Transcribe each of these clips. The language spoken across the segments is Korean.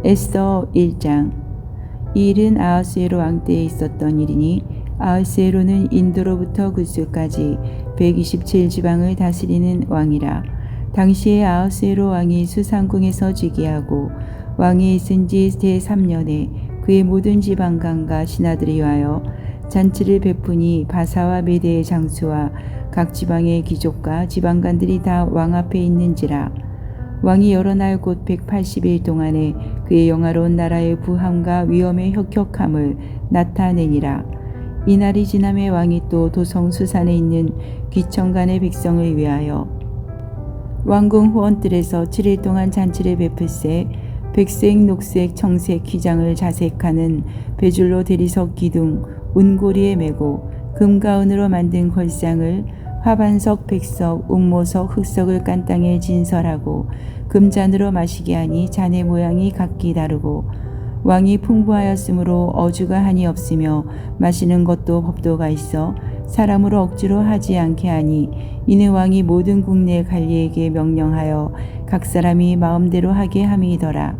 에스더 1장. 이 일은 아하수에로 왕 때에 있었던 일이니 아하수에로는 인도로부터 구스까지 127지방을 다스리는 왕이라. 당시에 아하수에로 왕이 수상궁에서 즉위하고 왕이 있은 지 제3년에 그의 모든 지방관과 신하들이 위하여 잔치를 베푸니 바사와 메대의 장수와 각 지방의 귀족과 지방관들이 다 왕 앞에 있는지라. 왕이 여러 날 곧 180일 동안에 그의 영화로운 나라의 부함과 위엄의 혁혁함을 나타내니라. 이날이 지남에 왕이 또 도성 수산에 있는 귀천간의 백성을 위하여 왕궁 후원뜰에서 7일 동안 잔치를 베풀세 백색, 녹색, 청색 휘장을 자색하는 배줄로 대리석 기둥 운고리에 메고 금과 은으로 만든 걸상을 화반석, 백석, 옥모석, 흑석을 깐 땅에 진설하고 금잔으로 마시게 하니 잔의 모양이 각기 다르고 왕이 풍부하였으므로 어주가 한이 없으며 마시는 것도 법도가 있어 사람으로 억지로 하지 않게 하니 이는 왕이 모든 국내 관리에게 명령하여 각 사람이 마음대로 하게 함이더라.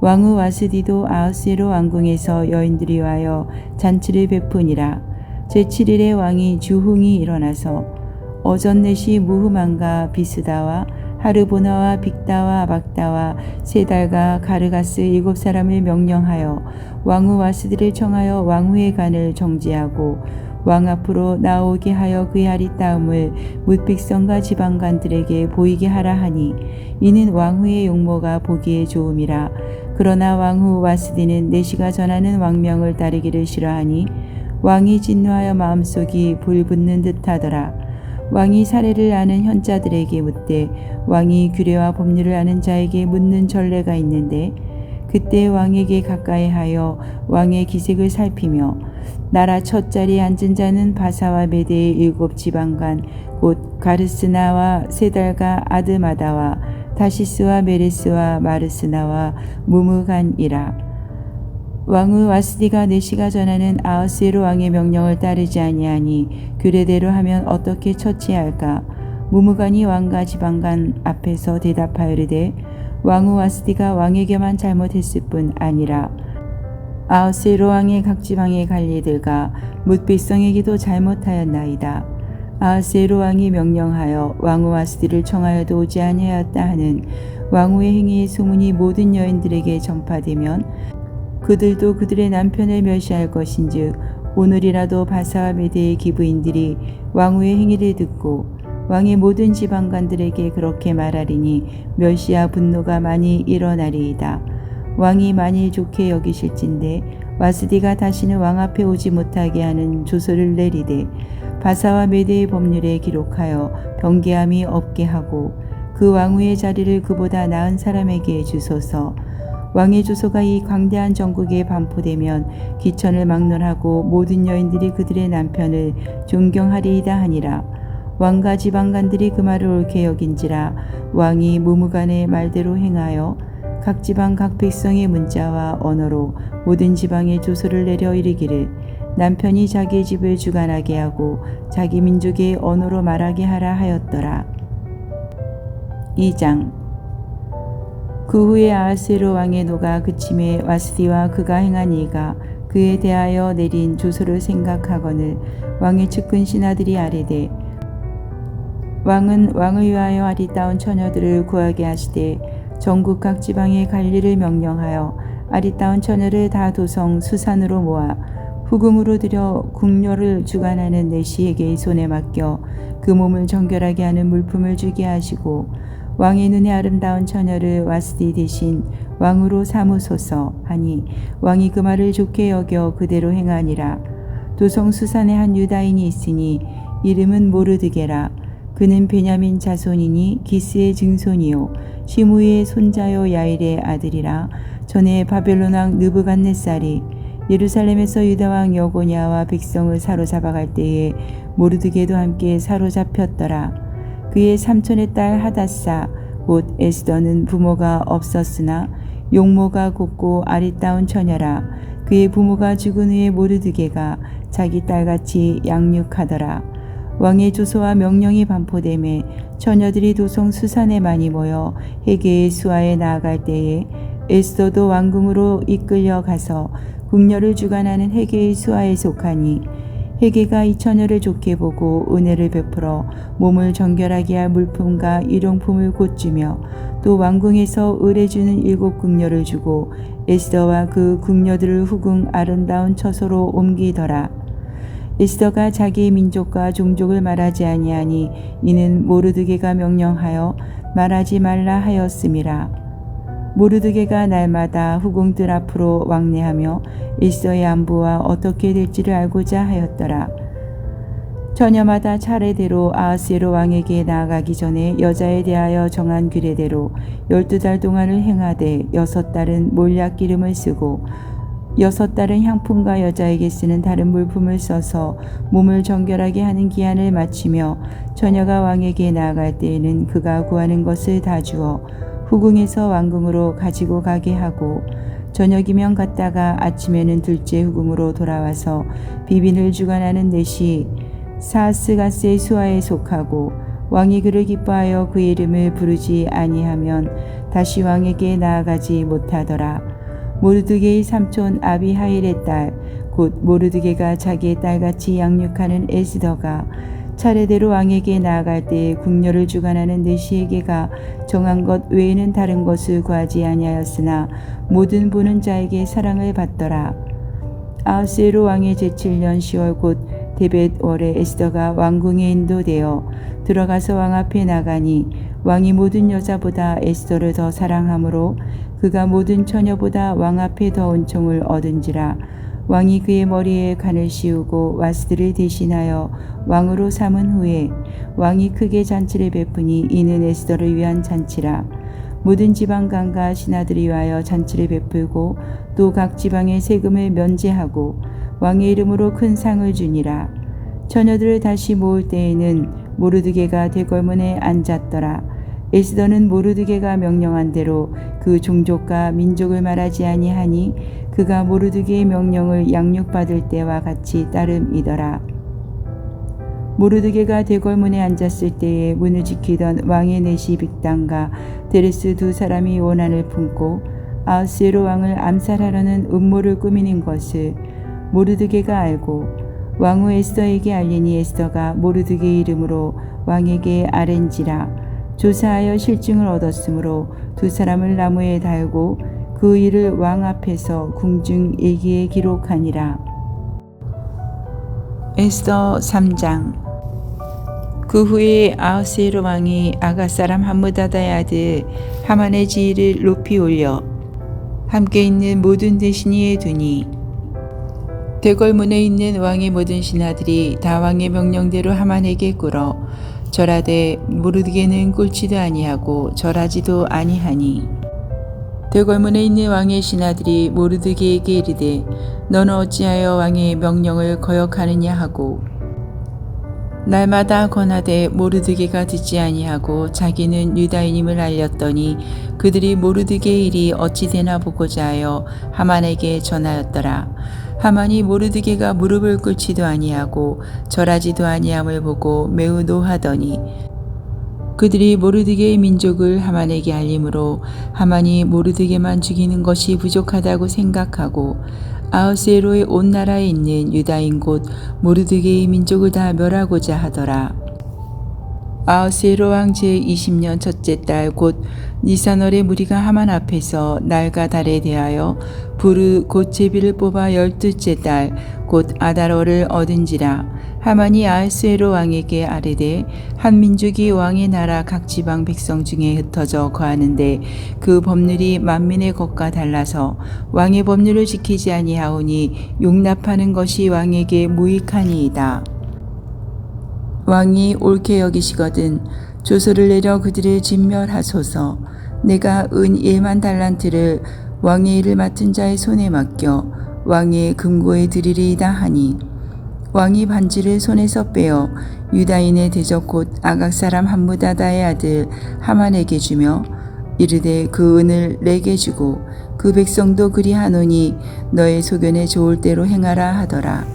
왕후 와스디도 아하수에로 왕궁에서 여인들이 와여 잔치를 베푸니라. 제7일에 왕이 주흥이 일어나서 어전넷이 무흐만과 비스다와 하르보나와 빅다와 막다와 세달과 가르가스 7사람을 명령하여 왕후 와스디를 청하여 왕후의 간을 정지하고 왕 앞으로 나오게 하여 그의 아리따움을 뭇 백성과 지방관들에게 보이게 하라 하니 이는 왕후의 용모가 보기에 좋음이라. 그러나 왕후 와스디는 내시가 전하는 왕명을 따르기를 싫어하니 왕이 진노하여 마음속이 불붙는 듯하더라. 왕이 사례를 아는 현자들에게 묻되 왕이 규례와 법률을 아는 자에게 묻는 전례가 있는데 그때 왕에게 가까이 하여 왕의 기색을 살피며 나라 첫 자리에 앉은 자는 바사와 메대의 7지방관 곧 가르스나와 세달과 아드마다와 다시스와 메레스와 마르스나와 무무간이라. 왕후 와스디가 내시가 전하는 아하수에로 왕의 명령을 따르지 아니하니 규례대로 하면 어떻게 처치할까? 무무간이 왕과 지방관 앞에서 대답하여르되 왕후 와스디가 왕에게만 잘못했을 뿐 아니라 아하수에로 왕의 각 지방의 관리들과 뭇 백성에게도 잘못하였나이다. 아하수에로 왕이 명령하여 왕후 와스디를 청하여도 오지 아니하였다 하는 왕후의 행위의 소문이 모든 여인들에게 전파되면 그들도 그들의 남편을 멸시할 것인즉 오늘이라도 바사와 메대의 기부인들이 왕후의 행위를 듣고 왕의 모든 지방관들에게 그렇게 말하리니 멸시와 분노가 많이 일어나리이다. 왕이 만일 좋게 여기실진데 와스디가 다시는 왕 앞에 오지 못하게 하는 조서를 내리되 바사와 메대의 법률에 기록하여 변개함이 없게 하고 그 왕후의 자리를 그보다 나은 사람에게 주소서. 왕의 주소가 이 광대한 전국에 반포되면 기천을 막론하고 모든 여인들이 그들의 남편을 존경하리이다 하니라. 왕과 지방관들이 그 말을 옳게 여긴지라. 왕이 무무간의 말대로 행하여 각 지방 각 백성의 문자와 언어로 모든 지방에 주소를 내려 이르기를 남편이 자기 집을 주관하게 하고 자기 민족의 언어로 말하게 하라 하였더라. 2장. 그 후에 아하수에로 왕의 노가 그침에 와스디와 그가 행한 일과 그에 대하여 내린 조서를 생각하거늘 왕의 측근 신하들이 아뢰되 왕은 왕을 위하여 아리따운 처녀들을 구하게 하시되 전국 각 지방의 관리를 명령하여 아리따운 처녀를 다 도성 수산으로 모아 후금으로 들여 궁녀를 주관하는 내시에게 손에 맡겨 그 몸을 정결하게 하는 물품을 주게 하시고 왕의 눈에 아름다운 처녀를 와스디 대신 왕으로 삼으소서 하니 왕이 그 말을 좋게 여겨 그대로 행하니라. 도성 수산에 한 유다인이 있으니 이름은 모르드게라. 그는 베냐민 자손이니 기스의 증손이요 시므이의 손자요 야일의 아들이라. 전에 바벨론 왕 느부갓네살이 예루살렘에서 유다 왕 여고냐와 백성을 사로잡아갈 때에 모르드게도 함께 사로잡혔더라. 그의 삼촌의 딸 하다사 곧 에스더는 부모가 없었으나 용모가 곱고 아리따운 처녀라. 그의 부모가 죽은 후에 모르드게가 자기 딸같이 양육하더라. 왕의 주소와 명령이 반포됨에 처녀들이 도성 수산에 많이 모여 헤게의 수하에 나아갈 때에 에스더도 왕궁으로 이끌려 가서 궁녀를 주관하는 헤게의 수하에 속하니 헤게가 이 처녀를 좋게 보고 은혜를 베풀어 몸을 정결하게 할 물품과 일용품을 곧 주며 또 왕궁에서 의뢰주는 7 궁녀를 주고 에스더와 그 궁녀들을 후궁 아름다운 처소로 옮기더라. 에스더가 자기의 민족과 종족을 말하지 아니하니 이는 모르드게가 명령하여 말하지 말라 하였음이라. 모르드게가 날마다 후궁들 앞으로 왕래하며 에스더의 안부와 어떻게 될지를 알고자 하였더라. 처녀마다 차례대로 아하스웨로 왕에게 나아가기 전에 여자에 대하여 정한 규례대로 12달 동안을 행하되 6달은 몰약 기름을 쓰고 6달은 향품과 여자에게 쓰는 다른 물품을 써서 몸을 정결하게 하는 기한을 마치며 처녀가 왕에게 나아갈 때에는 그가 구하는 것을 다 주어 후궁에서 왕궁으로 가지고 가게 하고 저녁이면 갔다가 아침에는 둘째 후궁으로 돌아와서 비빈을 주관하는 넷이 사스가스의 수하에 속하고 왕이 그를 기뻐하여 그의 이름을 부르지 아니하면 다시 왕에게 나아가지 못하더라. 모르드게의 삼촌 아비하일의 딸 곧 모르드게가 자기의 딸같이 양육하는 에스더가 차례대로 왕에게 나아갈 때에 궁녀를 주관하는 넷이에게가 정한 것 외에는 다른 것을 구하지 아니하였으나 모든 보는 자에게 사랑을 받더라. 아하스웨로 왕의 제7년 10월 곧 데벳월에 에스더가 왕궁에 인도되어 들어가서 왕 앞에 나가니 왕이 모든 여자보다 에스더를 더 사랑하므로 그가 모든 처녀보다 왕 앞에 더 은총을 얻은지라. 왕이 그의 머리에 관을 씌우고 와스들을 대신하여 왕으로 삼은 후에 왕이 크게 잔치를 베푸니 이는 에스더를 위한 잔치라. 모든 지방간과 신하들이 위하여 잔치를 베풀고 또 각 지방의 세금을 면제하고 왕의 이름으로 큰 상을 주니라. 처녀들을 다시 모을 때에는 모르드게가 대궐문에 앉았더라. 에스더는 모르드게가 명령한 대로 그 종족과 민족을 말하지 아니하니 그가 모르드게의 명령을 양육받을 때와 같이 따름이더라. 모르드게가 대궐문에 앉았을 때에 문을 지키던 왕의 넷이 빅단과 데레스 2 사람이 원한을 품고 아하스웨로 왕을 암살하려는 음모를 꾸미는 것을 모르드게가 알고 왕후 에스더에게 알리니 에스더가 모르드게의 이름으로 왕에게 아랜지라. 조사하여 실증을 얻었으므로 2 사람을 나무에 달고 그 일을 왕 앞에서 궁중 일기에 기록하니라. 에스더 3장. 그 후에 아하스웨로 왕이 아갓 사람 함므다다의 아들 하만의 지위를 높이 올려 함께 있는 모든 대신이에 두니 대궐문에 있는 왕의 모든 신하들이 다 왕의 명령대로 하만에게 꿇어 절하되 모르드게는 꿇지도 아니하고 절하지도 아니하니 대궐문에 있는 왕의 신하들이 모르드게에게 이르되 너는 어찌하여 왕의 명령을 거역하느냐 하고 날마다 권하되 모르드게가 듣지 아니하고 자기는 유다인임을 알렸더니 그들이 모르드게의 일이 어찌 되나 보고자 하여 하만에게 전하였더라. 하만이 모르드게가 무릎을 꿇지도 아니하고 절하지도 아니함을 보고 매우 노하더니 그들이 모르드게의 민족을 하만에게 알림으로 하만이 모르드게만 죽이는 것이 부족하다고 생각하고 아하스웨로의 온 나라에 있는 유다인 곧 모르드게의 민족을 다 멸하고자 하더라. 아하스웨로 왕 제20년 첫째 달 곧 니산월의 무리가 하만 앞에서 날과 달에 대하여 부르 곧 제비를 뽑아 12째 달 곧 아달월을 얻은지라. 하만이 아하스웨로 왕에게 아뢰되 한 민족이 왕의 나라 각 지방 백성 중에 흩어져 거하는데 그 법률이 만민의 것과 달라서 왕의 법률을 지키지 아니하오니 용납하는 것이 왕에게 무익하니이다. 왕이 옳게 여기시거든 조서를 내려 그들을 진멸하소서. 내가 은 1만 달란트를 왕의 일을 맡은 자의 손에 맡겨 왕의 금고에 드리리이다 하니 왕이 반지를 손에서 빼어 유다인의 대적 곧 아각 사람 함므다다의 아들 하만에게 주며 이르되 그 은을 내게 주고 그 백성도 그리하노니 너의 소견에 좋을 대로 행하라 하더라.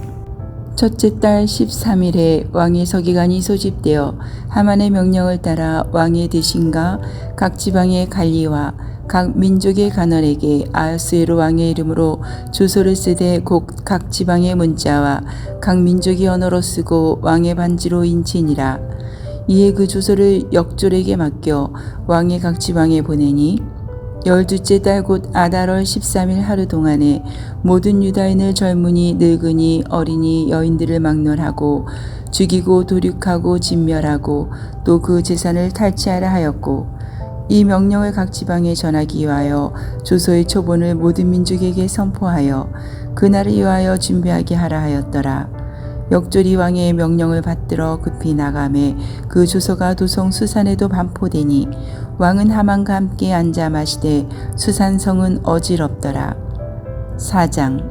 첫째 달 13일에 왕의 서기관이 소집되어 하만의 명령을 따라 왕의 대신과 각 지방의 관리와 각 민족의 간원에게 아하수에로 왕의 이름으로 주소를 쓰되 곧 각 지방의 문자와 각 민족의 언어로 쓰고 왕의 반지로 인치니라. 이에 그 주소를 역졸에게 맡겨 왕의 각 지방에 보내니 12째 달 곧 아달월 13일 하루 동안에 모든 유다인을 젊은이 늙은이 어린이 여인들을 막론하고 죽이고 도륙하고 진멸하고 또 그 재산을 탈취하라 하였고, 이 명령을 각 지방에 전하기 위하여 조서의 초본을 모든 민족에게 선포하여 그날을 위하여 준비하게 하라 하였더라. 역졸이 왕의 명령을 받들어 급히 나가매 그 조서가 도성 수산에도 반포되니 왕은 하만과 함께 앉아 마시되 수산성은 어지럽더라. 4장.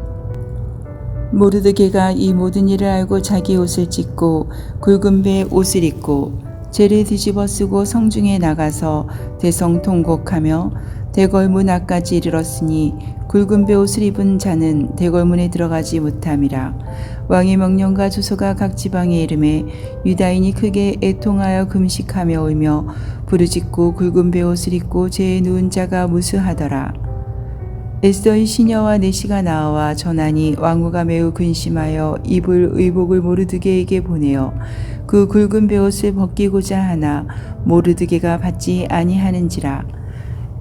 모르드게가 이 모든 일을 알고 자기 옷을 찢고 굵은 배에 옷을 입고 죄를 뒤집어 쓰고 성중에 나가서 대성통곡하며 대궐문 앞까지 이르렀으니 굵은 배옷을 입은 자는 대궐문에 들어가지 못함이라. 왕의 명령과 주소가 각 지방에 이름에 유다인이 크게 애통하여 금식하며 울며 부르짖고 굵은 배옷을 입고 죄에 누운 자가 무수하더라. 에스더의 시녀와 내시가 나와 전하니 왕후가 매우 근심하여 입을 의복을 모르드게에게 보내어 그 굵은 배옷을 벗기고자 하나 모르드게가 받지 아니하는지라.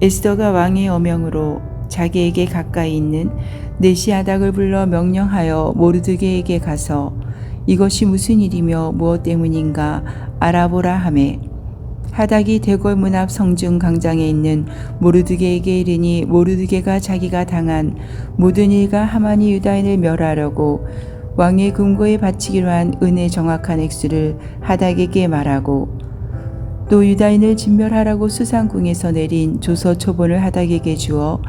에스더가 왕의 어명으로 자기에게 가까이 있는 내시하닥을 불러 명령하여 모르드게에게 가서 이것이 무슨 일이며 무엇 때문인가 알아보라 하매, 하닥이 대궐문 앞 성중 광장에 있는 모르드게에게 이르니 모르드게가 자기가 당한 모든 일과 하만이 유다인을 멸하려고 왕의 금고에 바치기로 한 은의 정확한 액수를 하닥에게 말하고, 또 유다인을 진멸하라고 수상궁에서 내린 조서 초본을 하닥에게 주어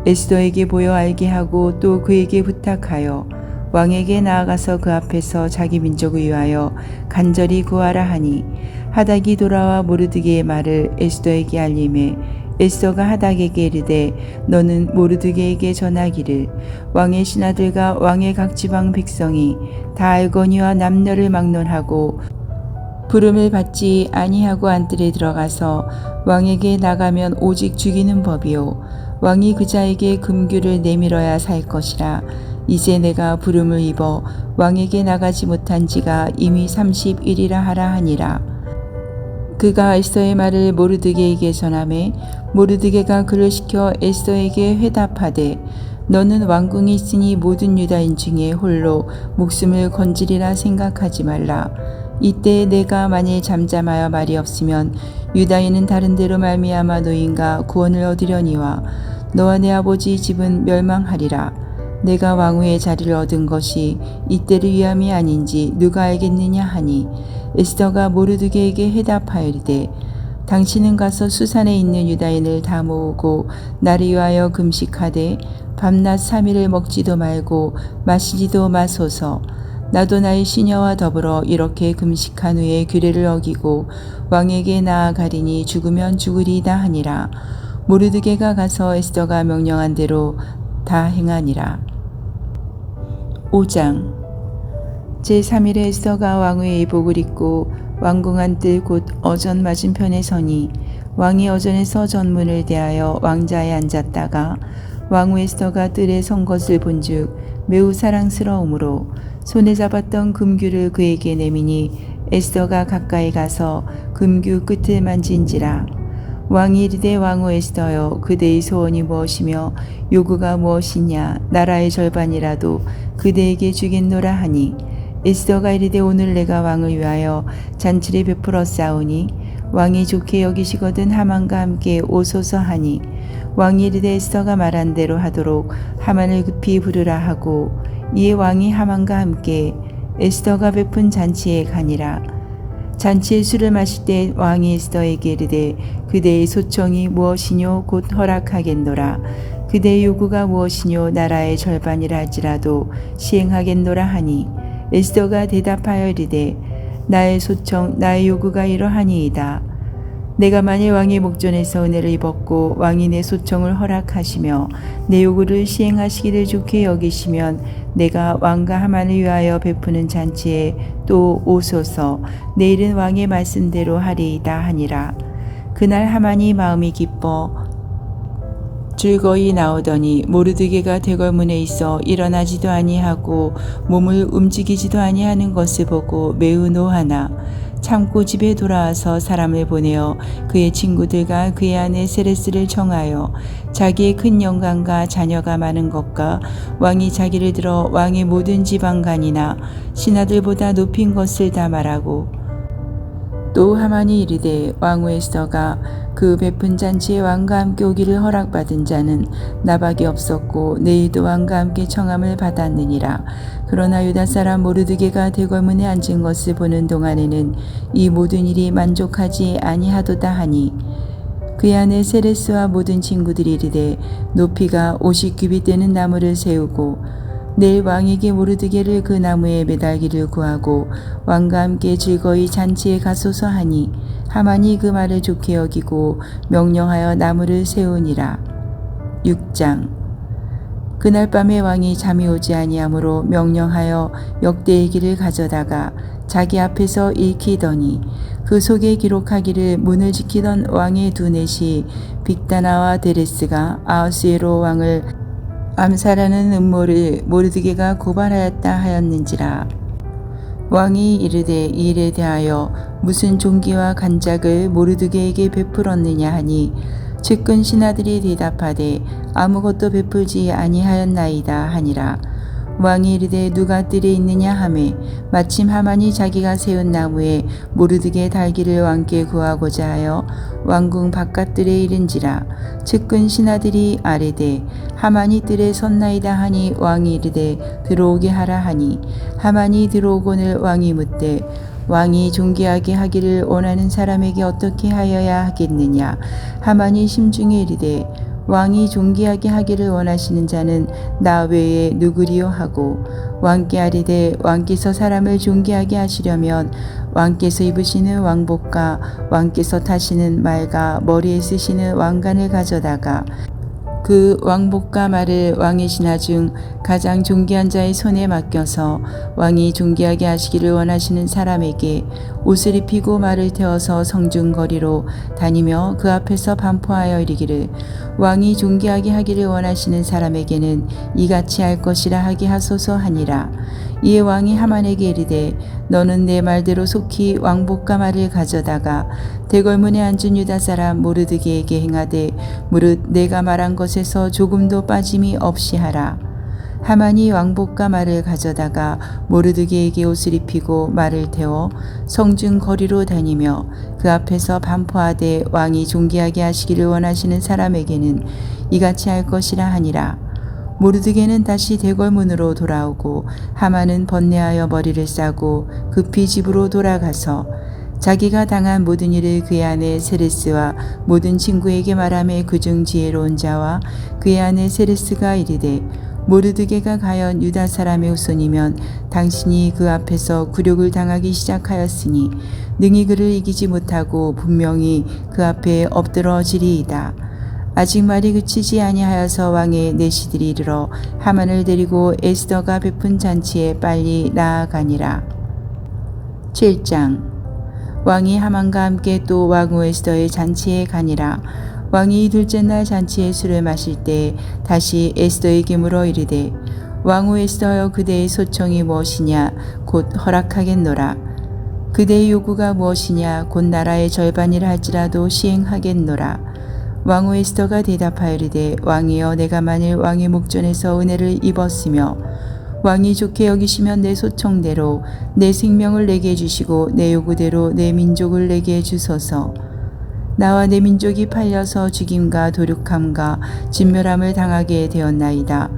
에스더에게 보여 알게 하고 또 그에게 부탁하여 왕에게 나아가서 그 앞에서 자기 민족을 위하여 간절히 구하라 하니, 하닥이 돌아와 모르드게의 말을 에스더에게 알림해 에스더가 하닥에게 이르되 너는 모르드게에게 전하기를 왕의 신하들과 왕의 각 지방 백성이 다 알거니와 남녀를 막론하고 부름을 받지 아니하고 안뜰에 들어가서 왕에게 나가면 오직 죽이는 법이요 왕이 그자에게 금규를 내밀어야 살 것이라. 이제 내가 부름을 입어 왕에게 나가지 못한 지가 이미 30일이라 하라 하니라. 그가 에스더의 말을 모르드게에게 전하매 모르드게가 그를 시켜 에스더에게 회답하되 너는 왕궁에 있으니 모든 유다인 중에 홀로 목숨을 건지리라 생각하지 말라. 이때 내가 만일 잠잠하여 말이 없으면 유다인은 다른 데로 말미암아 노인과 구원을 얻으려니와 너와 내 아버지 집은 멸망하리라. 내가 왕후의 자리를 얻은 것이 이때를 위함이 아닌지 누가 알겠느냐 하니, 에스더가 모르드게에게 회답하여리되 당신은 가서 수산에 있는 유다인을 다 모으고 나를 위하여 금식하되 밤낮 3일을 먹지도 말고 마시지도 마소서. 나도 나의 시녀와 더불어 이렇게 금식한 후에 규례를 어기고 왕에게 나아가리니 죽으면 죽으리이다 하니라. 모르드게가 가서 에스더가 명령한 대로 다 행하니라. 5장. 제3일에 에스더가 왕후의 의복을 입고 왕궁 안뜰 곧 어전 맞은편에 서니 왕이 어전에서 전문을 대하여 왕자에 앉았다가 왕후 에스더가 뜰에 선 것을 본즉 매우 사랑스러우므로 손에 잡았던 금규를 그에게 내미니 에스더가 가까이 가서 금규 끝을 만진지라. 왕이 이르되 왕후 에스더여 그대의 소원이 무엇이며 요구가 무엇이냐 나라의 절반이라도 그대에게 주겠노라 하니, 에스더가 이르되 오늘 내가 왕을 위하여 잔치를 베풀어 싸우니 왕이 좋게 여기시거든 하만과 함께 오소서 하니, 왕이 이르되 에스더가 말한 대로 하도록 하만을 급히 부르라 하고, 이에 왕이 하만과 함께 에스더가 베푼 잔치에 가니라. 잔치의 술을 마실 때 왕이 에스더에게 이르되 그대의 소청이 무엇이뇨 곧 허락하겠노라. 그대의 요구가 무엇이뇨 나라의 절반이라 할지라도 시행하겠노라 하니, 에스더가 대답하여 이르되 나의 소청 나의 요구가 이러하니이다. 내가 만일 왕의 목전에서 은혜를 입었고 왕이 내 소청을 허락하시며 내 요구를 시행하시기를 좋게 여기시면 내가 왕과 하만을 위하여 베푸는 잔치에 또 오소서. 내일은 왕의 말씀대로 하리이다 하니라. 그날 하만이 마음이 기뻐 즐거이 나오더니 모르드게가 대궐문에 있어 일어나지도 아니하고 몸을 움직이지도 아니하는 것을 보고 매우 노하나 참고 집에 돌아와서 사람을 보내어 그의 친구들과 그의 아내 세레스를 청하여 자기의 큰 영광과 자녀가 많은 것과 왕이 자기를 들어 왕의 모든 지방간이나 신하들보다 높인 것을 다 말하고, 또 하만이 이르되 왕후 에스더가 그 베푼 잔치에 왕과 함께 오기를 허락받은 자는 나밖에 없었고 내일도 왕과 함께 청함을 받았느니라. 그러나 유다 사람 모르드게가 대궐문에 앉은 것을 보는 동안에는 이 모든 일이 만족하지 아니하도다 하니, 그의 아내 세레스와 모든 친구들이 이르되 높이가 50규빗 되는 나무를 세우고 내일 왕에게 모르드게를 그 나무에 매달기를 구하고 왕과 함께 즐거이 잔치에 가소서 하니, 하만이 그 말을 좋게 여기고 명령하여 나무를 세우니라. 6장. 그날 밤에 왕이 잠이 오지 아니하므로 명령하여 역대일기를 가져다가 자기 앞에서 읽히더니 그 속에 기록하기를 문을 지키던 왕의 두 넷이 빅다나와 데레스가 아하수에로 왕을 암살하는 음모를 모르드게가 고발하였다 하였는지라. 왕이 이르되 이 일에 대하여 무슨 종기와 간작을 모르드게에게 베풀었느냐 하니, 측근 신하들이 대답하되 아무것도 베풀지 아니하였나이다 하니라. 왕이 이르되 누가 뜰에 있느냐 하매 마침 하만이 자기가 세운 나무에 모르드게 달기를 왕께 구하고자 하여 왕궁 바깥뜰에 이른지라. 측근 신하들이 아뢰되 하만이 뜰에 섰나이다 하니 왕이 이르되 들어오게 하라 하니, 하만이 들어오거늘 왕이 묻되 왕이 존귀하게 하기를 원하는 사람에게 어떻게 하여야 하겠느냐. 하만이 심중에 이르되 왕이 존귀하게 하기를 원하시는 자는 나 외에 누구리요 하고, 왕께 아뢰되 왕께서 사람을 존귀하게 하시려면 왕께서 입으시는 왕복과 왕께서 타시는 말과 머리에 쓰시는 왕관을 가져다가 그 왕복과 말을 왕의 신하 중 가장 존귀한 자의 손에 맡겨서 왕이 존귀하게 하시기를 원하시는 사람에게 옷을 입히고 말을 태워서 성중 거리로 다니며 그 앞에서 반포하여 이르기를, 왕이 존귀하게 하기를 원하시는 사람에게는 이같이 할 것이라 하게 하소서 하니라. 이에 왕이 하만에게 이르되 너는 내 말대로 속히 왕복과 말을 가져다가 대궐문에 앉은 유다 사람 모르드게에게 행하되 무릇 내가 말한 것에서 조금도 빠짐이 없이 하라. 하만이 왕복과 말을 가져다가 모르드게에게 옷을 입히고 말을 태워 성중 거리로 다니며 그 앞에서 반포하되 왕이 존귀하게 하시기를 원하시는 사람에게는 이같이 할 것이라 하니라. 모르드게는 다시 대궐문으로 돌아오고 하만은 번뇌하여 머리를 싸고 급히 집으로 돌아가서 자기가 당한 모든 일을 그의 아내 세레스와 모든 친구에게 말하며 그중 지혜로운 자와 그의 아내 세레스가 이르되 모르드게가 과연 유다 사람의 후손이면 당신이 그 앞에서 굴욕을 당하기 시작하였으니 능히 그를 이기지 못하고 분명히 그 앞에 엎드러지리이다. 아직 말이 그치지 아니하여서 왕의 내시들이 이르러 하만을 데리고 에스더가 베푼 잔치에 빨리 나아가니라. 7장. 왕이 하만과 함께 또 왕후 에스더의 잔치에 가니라. 왕이 둘째 날 잔치에 술을 마실 때 다시 에스더에게 물어 이르되 왕후 에스더여, 그대의 소청이 무엇이냐 곧 허락하겠노라. 그대의 요구가 무엇이냐 곧 나라의 절반이라 할지라도 시행하겠노라. 왕후 에스더가 대답하여 이르되 왕이여, 내가 만일 왕의 목전에서 은혜를 입었으며 왕이 좋게 여기시면 내 소청대로 내 생명을 내게 해주시고 내 요구대로 내 민족을 내게 해주소서. 나와 내 민족이 팔려서 죽임과 도륙함과 진멸함을 당하게 되었나이다.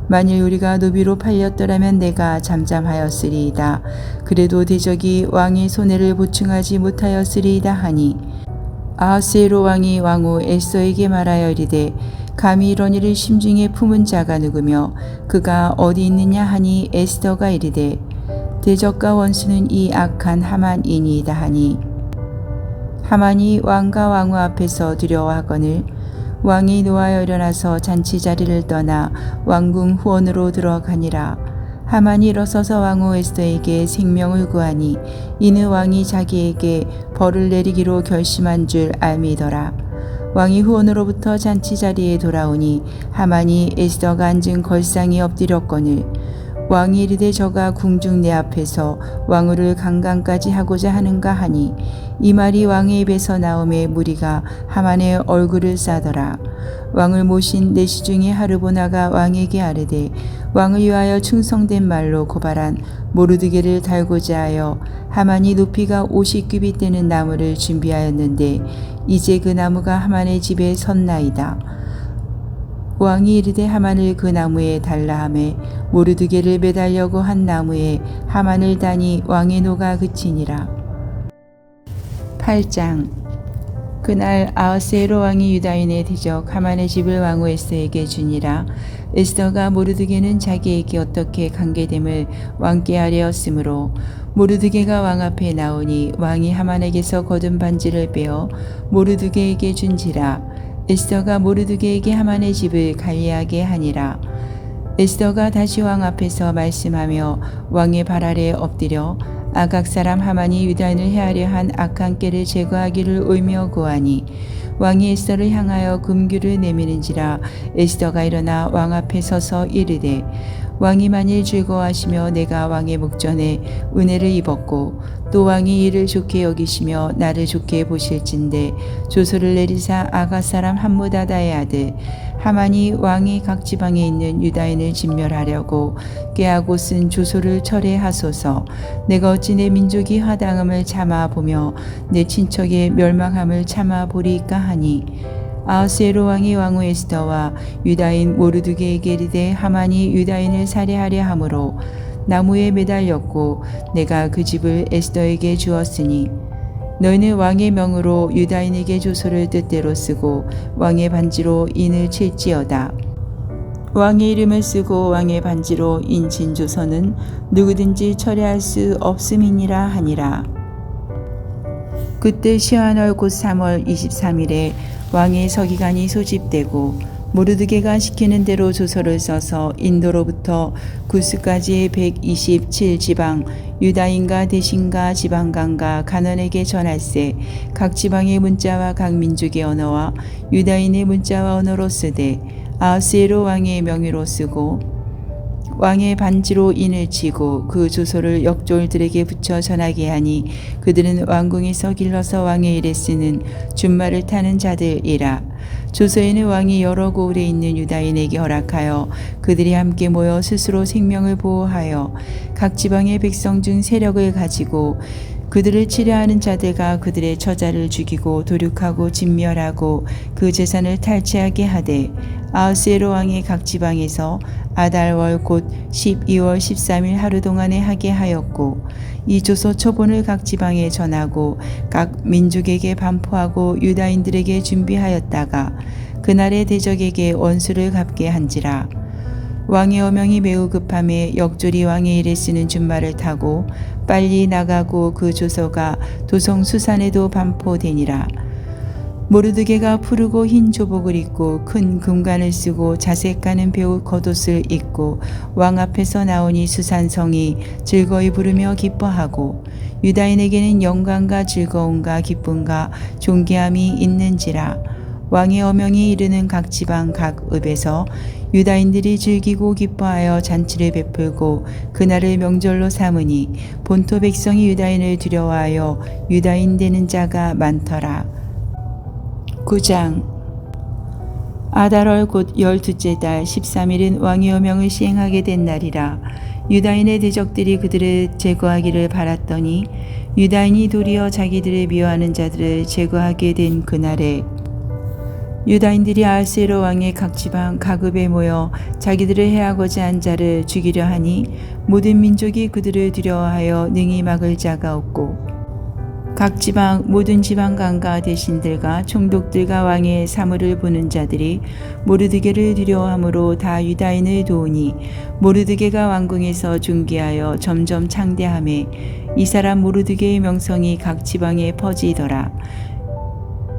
만일 우리가 노비로 팔렸더라면 내가 잠잠하였으리이다. 그래도 대적이 왕의 손해를 보충하지 못하였으리이다 하니, 아하수에로 왕이 왕후 에스더에게 말하여 이르되 감히 이런 일을 심중에 품은 자가 누구며 그가 어디 있느냐 하니, 에스더가 이르되 대적과 원수는 이 악한 하만이니이다 하니, 하만이 왕과 왕후 앞에서 두려워하거늘 왕이 노하여 일어나서 잔치 자리를 떠나 왕궁 후원으로 들어가니라. 하만이 일어서서 왕후 에스더에게 생명을 구하니 이는 왕이 자기에게 벌을 내리기로 결심한 줄 알미더라. 왕이 후원으로부터 잔치 자리에 돌아오니 하만이 에스더가 앉은 걸상에 엎드렸거늘 왕이 이르되 저가 궁중 내 앞에서 왕후를 강간까지 하고자 하는가 하니 이 말이 왕의 입에서 나오매 무리가 하만의 얼굴을 싸더라. 왕을 모신 내시 중에 하르보나가 왕에게 아뢰되 왕을 위하여 충성된 말로 고발한 모르드게를 달고자 하여 하만이 높이가 50규빗 되는 나무를 준비하였는데 이제 그 나무가 하만의 집에 섰나이다. 왕이 이르되 하만을 그 나무에 달라 하매 모르드게를 매달려고 한 나무에 하만을 다니 왕의 노가 그치니라. 8장. 그날 아하스웨로 왕이 유다인의 대적 하만의 집을 왕후 에스더에게 주니라. 에스더가 모르드게는 자기에게 어떻게 관계됨을 왕께 아뢰었으므로 모르드게가 왕 앞에 나오니 왕이 하만에게서 거둔 반지를 빼어 모르드게에게 준지라. 에스더가 모르드게에게 하만의 집을 관리하게 하니라. 에스더가 다시 왕 앞에서 말씀하며 왕의 발 아래 엎드려 아각 사람 하만이 유다인을 해하려 한 악한 꾀를 제거하기를 울며 구하니 왕이 에스더를 향하여 금규를 내미는지라. 에스더가 일어나 왕 앞에 서서 이르되 왕이 만일 즐거워하시며 내가 왕의 목전에 은혜를 입었고 또 왕이 이를 좋게 여기시며 나를 좋게 보실진대 조서를 내리사 아가 사람 함무다다의 아들 하만이 왕이 각 지방에 있는 유다인을 진멸하려고 꾀하고 쓴 조서를 철회하소서. 내가 어찌 내 민족이 화당함을 참아보며 내 친척의 멸망함을 참아보리까 하니 아하스웨로 왕이 왕후 에스더와 유다인 모르드게에게 이르되 하만이 유다인을 살해하려 함으로 나무에 매달렸고 내가 그 집을 에스더에게 주었으니 너희는 왕의 명으로 유다인에게 조서를 뜻대로 쓰고 왕의 반지로 인을 칠지어다. 왕의 이름을 쓰고 왕의 반지로 인친 조서는 누구든지 철회할 수 없음이니라 하니라. 그때 시한월 곧 3월 23일에 왕의 서기관이 소집되고 모르드게가 시키는 대로 조서를 써서 인도로부터 구스까지의 127지방 유다인과 대신과 지방간과 간원에게 전할세. 각 지방의 문자와 각 민족의 언어와 유다인의 문자와 언어로 쓰되 아하스웨로 왕의 명의로 쓰고 왕의 반지로 인을 치고 그 조서를 역졸들에게 붙여 전하게 하니 그들은 왕궁에서 길러서 왕의 일에 쓰는 준말을 타는 자들이라. 조서에는 왕이 여러 고을에 있는 유다인에게 허락하여 그들이 함께 모여 스스로 생명을 보호하여 각 지방의 백성 중 세력을 가지고 그들을 치려하는 자들과 그들의 처자를 죽이고 도륙하고 진멸하고 그 재산을 탈취하게 하되 아하스웨로 왕이 각 지방에서 아달월 곧 12월 13일 하루 동안에 하게 하였고 이 조서 초본을 각 지방에 전하고 각 민족에게 반포하고 유다인들에게 준비하였다가 그날의 대적에게 원수를 갚게 한지라. 왕의 어명이 매우 급함에 역졸이 왕의 일에 쓰는 준말을 타고 빨리 나가고 그 조서가 도성 수산에도 반포되니라. 모르드게가 푸르고 흰 조복을 입고 큰 금관을 쓰고 자색가는 배우 겉옷을 입고 왕 앞에서 나오니 수산성이 즐거이 부르며 기뻐하고 유다인에게는 영광과 즐거움과 기쁨과 존귀함이 있는지라. 왕의 어명이 이르는 각 지방 각 읍에서 유다인들이 즐기고 기뻐하여 잔치를 베풀고 그날을 명절로 삼으니 본토 백성이 유다인을 두려워하여 유다인 되는 자가 많더라. 9장. 아달월 곧 12째 달 13일은 왕의 어명을 시행하게 된 날이라. 유다인의 대적들이 그들을 제거하기를 바랐더니 유다인이 도리어 자기들을 미워하는 자들을 제거하게 된 그날에 유다인들이 아하스웨로 왕의 각 지방 각 읍에 모여 자기들을 해하고자 한 자를 죽이려 하니 모든 민족이 그들을 두려워하여 능히 막을 자가 없고 각 지방 모든 지방관과 대신들과 총독들과 왕의 사물을 보는 자들이 모르드게를 두려워함으로 다 유다인을 도우니 모르드게가 왕궁에서 존귀하여 점점 창대하매 이 사람 모르드게의 명성이 각 지방에 퍼지더라.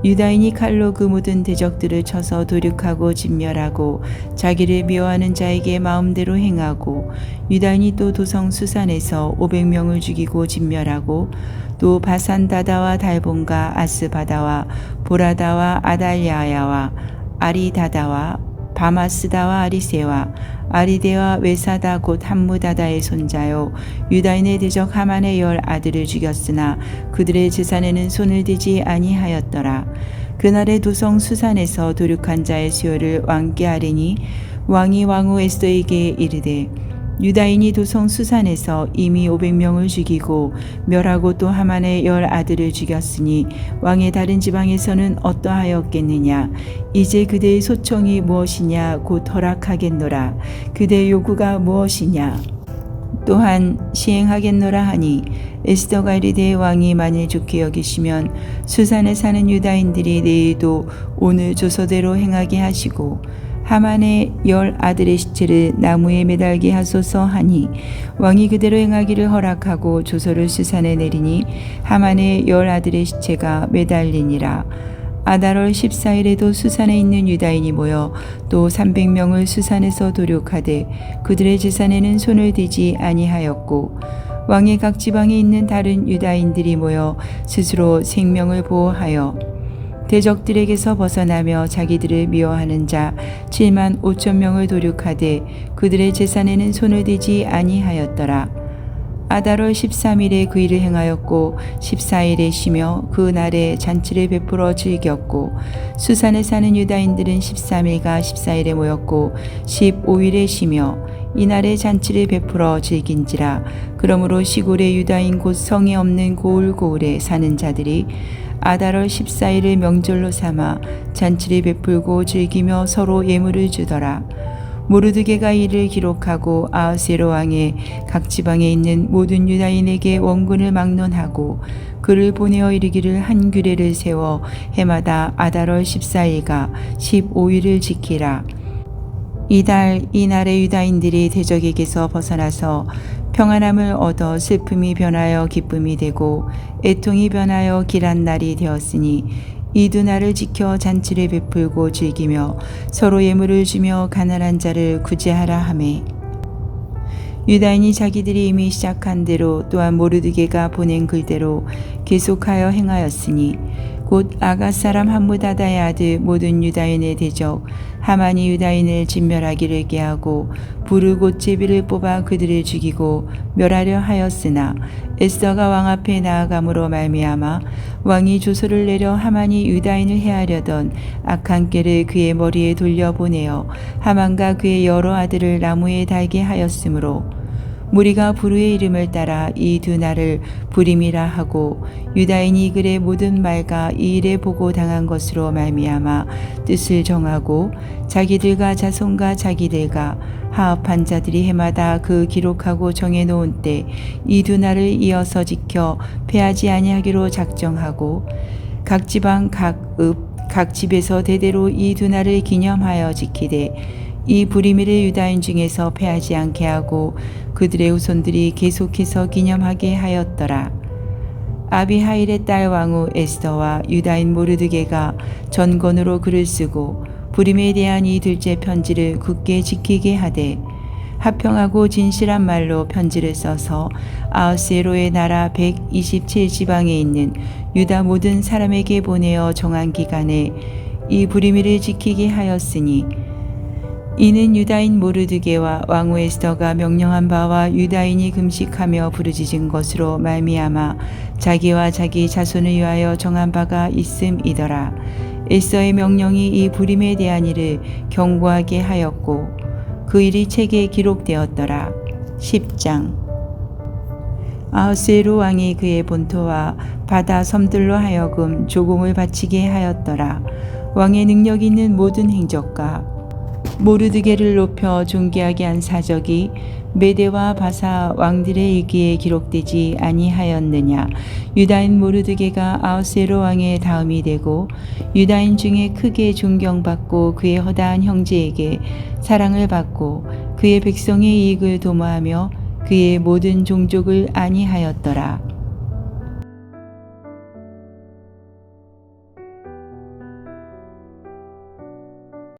유다인이 칼로 그 모든 대적들을 쳐서 도륙하고 진멸하고 자기를 미워하는 자에게 마음대로 행하고 유다인이 또 도성 수산에서 500명을 죽이고 진멸하고 또 바산다다와 달본과 아스바다와 보라다와 아달야야와 아리다다와 바마스다와 아리세와 아리데와 외사다 곧 함무다다의 손자요 유다인의 대적 하만의 10 아들을 죽였으나 그들의 재산에는 손을 대지 아니하였더라. 그날의 도성 수산에서 도륙한 자의 수요를 왕께 아뢰니 왕이 왕후 에스더에게 이르되 유다인이 도성 수산에서 이미 500명을 죽이고 멸하고 또 하만의 10 아들을 죽였으니 왕의 다른 지방에서는 어떠하였겠느냐. 이제 그대의 소청이 무엇이냐 곧 허락하겠노라. 그대의 요구가 무엇이냐 또한 시행하겠노라 하니 에스더가 이르되 왕이 만일 좋게 여기시면 수산에 사는 유다인들이 내일도 오늘 조서대로 행하게 하시고 하만의 10 아들의 시체를 나무에 매달게 하소서 하니 왕이 그대로 행하기를 허락하고 조서를 수산에 내리니 하만의 10 아들의 시체가 매달리니라. 아달월 14일에도 수산에 있는 유다인이 모여 또 300명을 수산에서 도륙하되 그들의 재산에는 손을 대지 아니하였고 왕의 각 지방에 있는 다른 유다인들이 모여 스스로 생명을 보호하여 대적들에게서 벗어나며 자기들을 미워하는 자 7만 5천 명을 도륙하되 그들의 재산에는 손을 대지 아니하였더라. 아달월 13일에 그 일을 행하였고 14일에 쉬며 그 날에 잔치를 베풀어 즐겼고 수산에 사는 유다인들은 13일과 14일에 모였고 15일에 쉬며 이날에 잔치를 베풀어 즐긴지라. 그러므로 시골의 유다인 곧 성이 없는 고을고을에 사는 자들이 아달월 14일을 명절로 삼아 잔치를 베풀고 즐기며 서로 예물을 주더라. 모르드게가 이를 기록하고 아하스웨로 왕의 각 지방에 있는 모든 유다인에게 원군을 막론하고 그를 보내어 이르기를 한 규례를 세워 해마다 아달월 14일과 15일을 지키라. 이날에 유다인들이 대적에게서 벗어나서 평안함을 얻어 슬픔이 변하여 기쁨이 되고 애통이 변하여 길한 날이 되었으니 이 두 날을 지켜 잔치를 베풀고 즐기며 서로 예물을 주며 가난한 자를 구제하라 하매 유다인이 자기들이 이미 시작한 대로 또한 모르드게가 보낸 글대로 계속하여 행하였으니 곧 아갓 사람 함무다다의 아들 모든 유다인의 대적 하만이 유다인을 진멸하기를 계하고 부르 곧 제비를 뽑아 그들을 죽이고 멸하려 하였으나 에스더가 왕 앞에 나아감으로 말미암아 왕이 조서를 내려 하만이 유다인을 해하려던 악한 꾀를 그의 머리에 돌려보내어 하만과 그의 여러 아들을 나무에 달게 하였으므로 무리가 부르의 이름을 따라 이 두 날을 부림이라 하고 유다인이 이 글의 모든 말과 이 일에 보고 당한 것으로 말미암아 뜻을 정하고 자기들과 자손과 자기들과 하업한 자들이 해마다 그 기록하고 정해놓은 때 이 두 날을 이어서 지켜 패하지 아니하기로 작정하고 각 지방 각 읍 각 집에서 대대로 이 두 날을 기념하여 지키되 이 부리미를 유다인 중에서 패하지 않게 하고 그들의 후손들이 계속해서 기념하게 하였더라. 아비하일의 딸 왕후 에스더와 유다인 모르드게가 전권으로 글을 쓰고 부림에 대한 이 둘째 편지를 굳게 지키게 하되 합평하고 진실한 말로 편지를 써서 아하스웨로의 나라 127지방에 있는 유다 모든 사람에게 보내어 정한 기간에 이 부리미를 지키게 하였으니 이는 유다인 모르드게와 왕후 에스더가 명령한 바와 유다인이 금식하며 부르짖은 것으로 말미암아 자기와 자기 자손을 위하여 정한 바가 있음이더라. 에스더의 명령이 이 부림에 대한 일을 경고하게 하였고 그 일이 책에 기록되었더라. 10장 아하스웨로 왕이 그의 본토와 바다 섬들로 하여금 조공을 바치게 하였더라. 왕의 능력 있는 모든 행적과 모르드게를 높여 존귀하게 한 사적이 메대와 바사 왕들의 일기에 기록되지 아니하였느냐. 유다인 모르드게가 아하스웨로 왕의 다음이 되고 유다인 중에 크게 존경받고 그의 허다한 형제에게 사랑을 받고 그의 백성의 이익을 도모하며 그의 모든 종족을 안위하였더라.